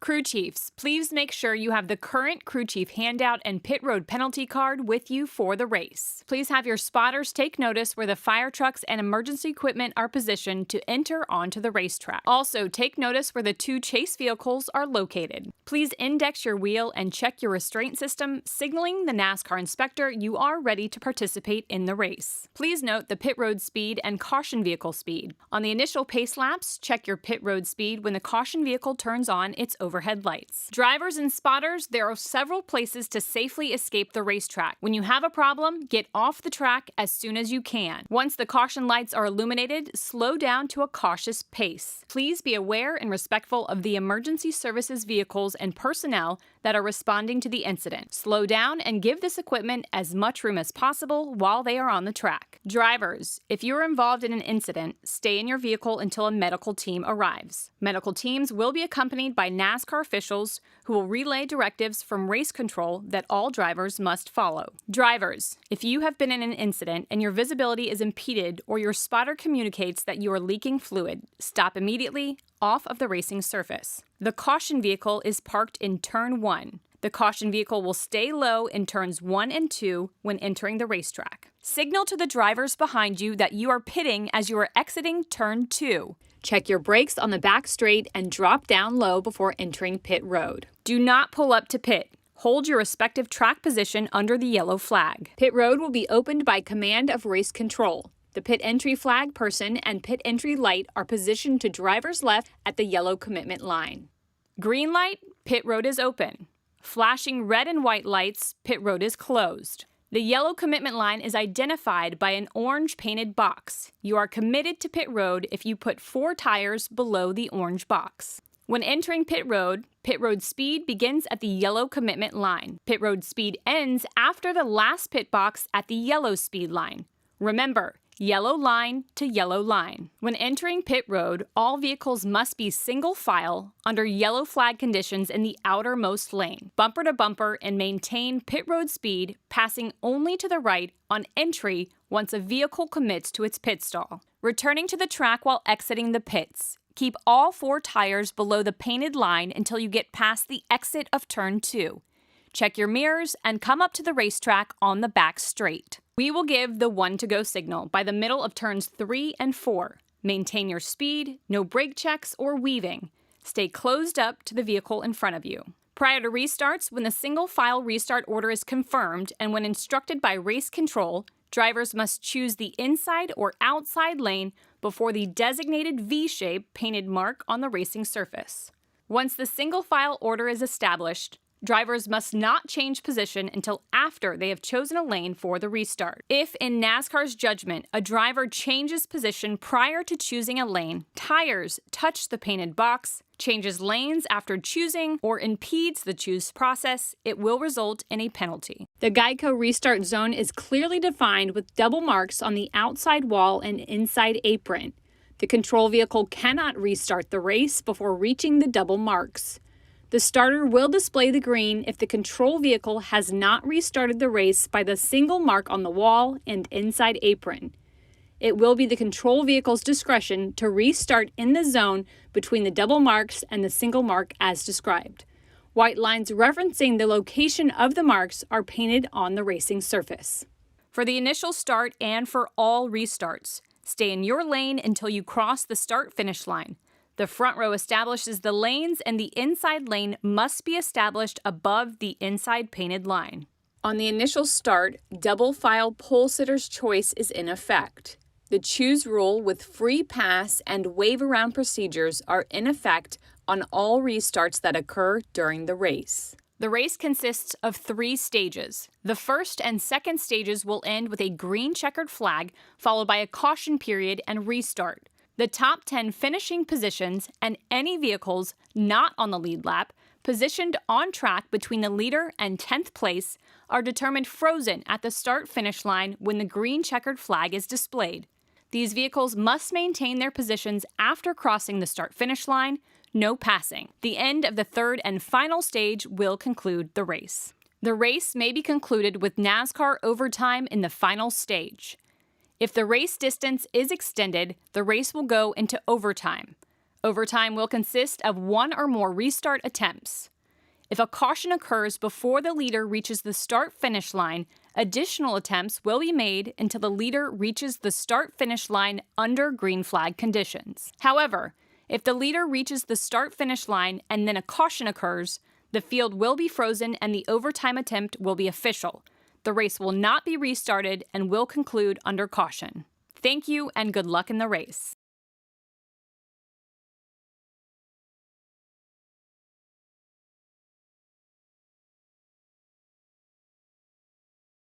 Crew chiefs, please make sure you have the current crew chief handout and pit road penalty card with you for the race. Please have your spotters take notice where the fire trucks and emergency equipment are positioned to enter onto the racetrack. Also, take notice where the 2 chase vehicles are located. Please index your wheel and check your restraint system, signaling the NASCAR inspector you are ready to participate in the race. Please note the pit road speed and caution vehicle speed. On the initial pace laps, check your pit road speed when the caution vehicle turns on its overhead lights. Drivers and spotters, there are several places to safely escape the racetrack. When you have a problem, get off the track as soon as you can. Once the caution lights are illuminated, slow down to a cautious pace. Please be aware and respectful of the emergency services vehicles and personnel that are responding to the incident. Slow down and give this equipment as much room as possible while they are on the track. Drivers, if you are involved in an incident, stay in your vehicle until a medical team arrives. Medical teams will be accompanied by NASCAR officials who will relay directives from race control that all drivers must follow. Drivers, if you have been in an incident and your visibility is impeded or your spotter communicates that you are leaking fluid, stop immediately off of the racing surface. The caution vehicle is parked in turn 1. The caution vehicle will stay low in turns 1 and 2 when entering the racetrack. Signal to the drivers behind you that you are pitting as you are exiting turn 2. Check your brakes on the back straight and drop down low before entering pit road. Do not pull up to pit. Hold your respective track position under the yellow flag. Pit road will be opened by command of race control. The pit entry flag person and pit entry light are positioned to driver's left at the yellow commitment line. Green light, pit road is open. Flashing red and white lights, pit road is closed. The yellow commitment line is identified by an orange painted box. You are committed to pit road if you put 4 tires below the orange box. When entering pit road speed begins at the yellow commitment line. Pit road speed ends after the last pit box at the yellow speed line. Remember, yellow line to yellow line. When entering pit road, all vehicles must be single file under yellow flag conditions in the outermost lane, bumper to bumper, and maintain pit road speed, passing only to the right on entry once a vehicle commits to its pit stall. Returning to the track while exiting the pits. Keep all 4 tires below the painted line until you get past the exit of turn 2. Check your mirrors and come up to the racetrack on the back straight. We will give the 1 to go signal by the middle of turns 3 and 4. Maintain your speed, no brake checks or weaving. Stay closed up to the vehicle in front of you. Prior to restarts, when the single file restart order is confirmed and when instructed by race control, drivers must choose the inside or outside lane before the designated V-shape painted mark on the racing surface. Once the single file order is established, drivers must not change position until after they have chosen a lane for the restart. If, in NASCAR's judgment, a driver changes position prior to choosing a lane, tires touch the painted box, changes lanes after choosing, or impedes the choose process, it will result in a penalty. The Geico restart zone is clearly defined with double marks on the outside wall and inside apron. The control vehicle cannot restart the race before reaching the double marks. The starter will display the green if the control vehicle has not restarted the race by the single mark on the wall and inside apron. It will be the control vehicle's discretion to restart in the zone between the double marks and the single mark as described. White lines referencing the location of the marks are painted on the racing surface. For the initial start and for all restarts, stay in your lane until you cross the start-finish line. The front row establishes the lanes and the inside lane must be established above the inside painted line. On the initial start, double file pole sitter's choice is in effect. The choose rule with free pass and wave around procedures are in effect on all restarts that occur during the race. The race consists of 3 stages. The first and second stages will end with a green checkered flag followed by a caution period and restart. The top 10 finishing positions and any vehicles not on the lead lap positioned on track between the leader and 10th place are determined frozen at the start-finish line when the green checkered flag is displayed. These vehicles must maintain their positions after crossing the start-finish line, no passing. The end of the third and final stage will conclude the race. The race may be concluded with NASCAR overtime in the final stage. If the race distance is extended, the race will go into overtime. Overtime will consist of one or more restart attempts. If a caution occurs before the leader reaches the start-finish line, additional attempts will be made until the leader reaches the start-finish line under green flag conditions. However, if the leader reaches the start-finish line and then a caution occurs, the field will be frozen and the overtime attempt will be official. The race will not be restarted and will conclude under caution. Thank you and good luck in the race.